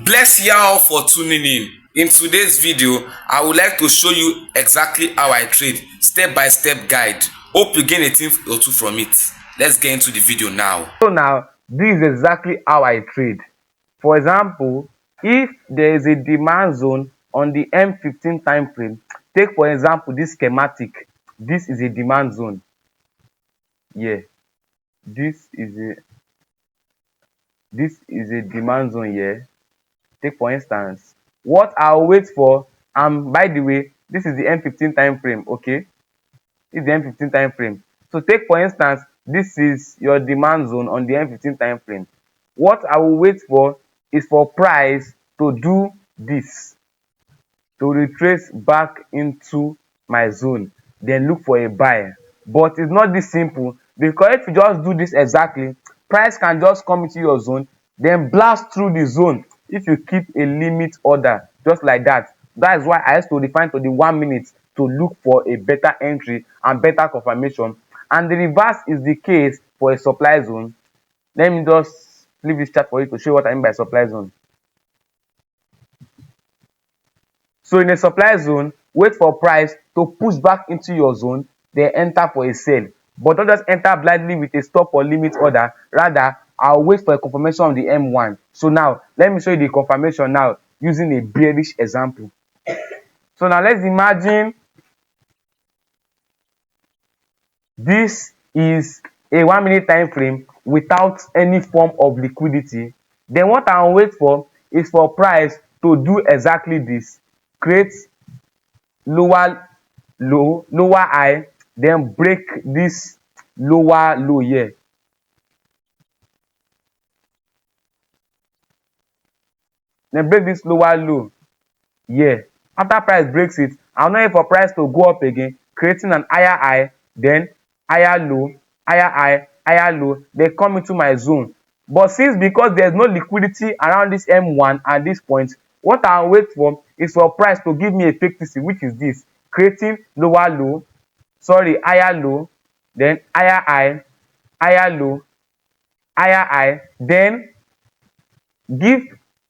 Bless y'all for tuning in. In today's video, I would like to show you exactly how I trade, step-by-step guide. Hope you gain a thing or two from it. Let's get into the video now. So now, this is exactly how I trade. For example, if there is a demand zone on the M15 time frame, take for example this schematic. This is a demand zone. Yeah, this is a demand zone here. Take for instance, what I'll wait for, by the way, this is the M15 time frame. Okay, this is the M15 time frame. So take for instance, this is your demand zone on the M15 time frame. What I will wait for is for price to do this, to retrace back into my zone, then look for a buy. But it's not this simple, because if you just do this exactly, price can just come into your zone, then blast through the zone if you keep a limit order just like that. That is why I used to refine to the 1 minute to look for a better entry and better confirmation. And the reverse is the case for a supply zone. Let me just leave this chart for you to show what I mean by supply zone. So in a supply zone, wait for price to push back into your zone, then enter for a sell. But don't just enter blindly with a stop or limit order. Rather, I'll wait for a confirmation on the M1. So now, let me show you the confirmation now using a bearish example. So now let's imagine this is a 1 minute time frame without any form of liquidity. Then what I'll wait for is for price to do exactly this. Create lower low, lower high, then break this lower low here. Then break this lower low here. After price breaks it, I'll now wait for price to go up again, creating an higher high, then higher low, higher high, higher low, then come into my zone. But since because there's no liquidity around this M1 at this point, what I'll wait for is for price to give me a fake TC, which is this, creating lower low, higher low, then higher high, higher low, higher high, then give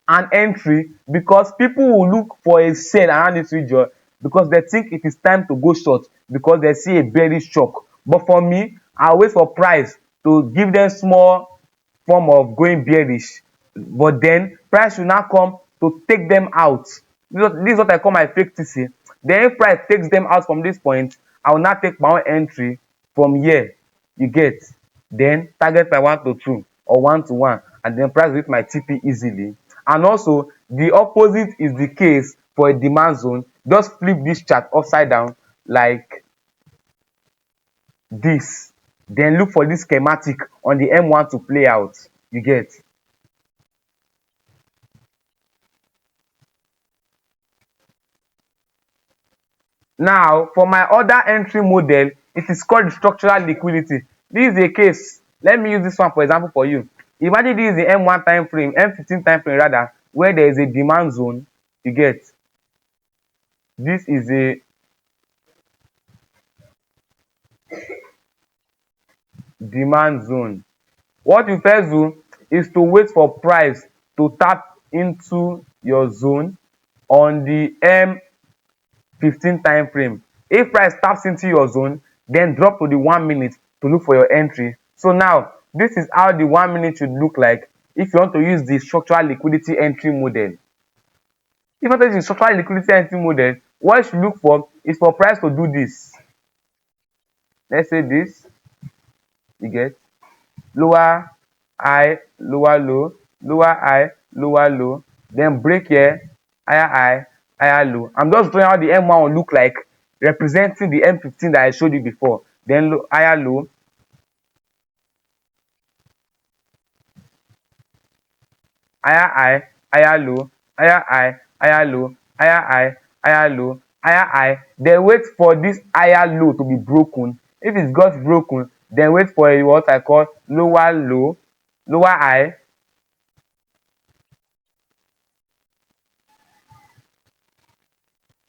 an entry, because people will look for a sell around this region because they think it is time to go short because they see a bearish shock. But for me, I'll wait for price to give them small form of going bearish, but then price will now come to take them out. This is what I call my fake TC. Then if price takes them out from this point, I will now take my own entry from here. You get? Then target by 1 to 2 or 1 to 1, and then price with my TP easily. And also the opposite is the case for a demand zone. Just flip this chart upside down like this, then look for this schematic on the M1 to play out. You get? Now for my other entry model, it is called structural liquidity. This is a case, let me use this one for example for you. Imagine this is the M1 time frame, M15 time frame rather, where there is a demand zone. You get? This is a demand zone. What you first do is to wait for price to tap into your zone on the M15 time frame. If price taps into your zone, then drop to the 1 minute to look for your entry. So now this is how the 1 minute should look like if you want to use the structural liquidity entry model. If you want to use the structural liquidity entry model, what you should look for is for price to do this. Let's say this. You get? Lower high, lower low, lower high, lower low, then break here, higher high, higher low. I'm just drawing how the M1 will look like, representing the M15 that I showed you before. Then low, higher low, higher high, higher low, higher high, higher low, higher high, higher low, higher high. Then wait for this higher low to be broken. If it got broken, then wait for a what I call lower low, lower high,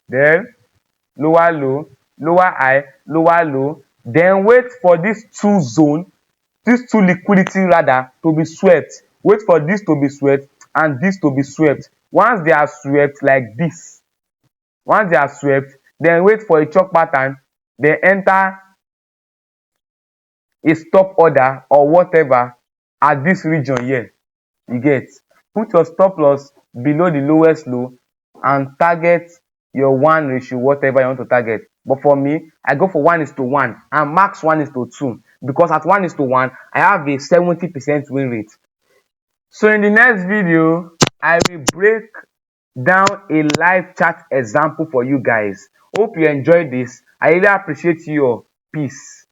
then lower low, lower high, lower low. Then wait for this two liquidity rather to be swept. Wait for this to be swept and this to be swept. Once they are swept like this, once they are swept, then wait for a chalk pattern, then enter a stop order or whatever at this region here. You get, put your stop loss below the lowest low and target your 1 ratio whatever you want to target. But for me, I go for 1:1 and max 1:2 because at 1:1 I have a 70% win rate. So in the next video, I will break down a live chart example for you guys. Hope you enjoyed this. I really appreciate your peace.